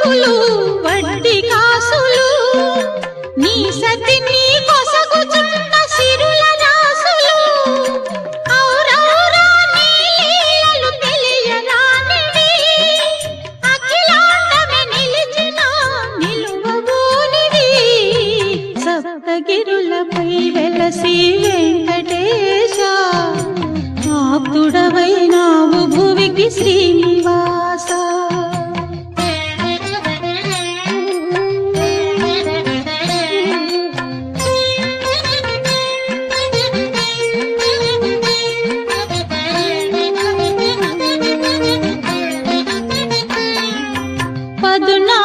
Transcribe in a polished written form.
కాసులు వడ్డీ కాసులు నీ సతి నీ కొసగుచున్న సిరుల రాసులు ఔరౌరా నీ లీలలు తెలియరానివి అఖిలాండమే నిలిచిన నిలువబోనివి సప్తగిరులపై వెలసి వెంకటేశ ఆప్తుడవైనావు భువికి శ్రీనివాస పదునా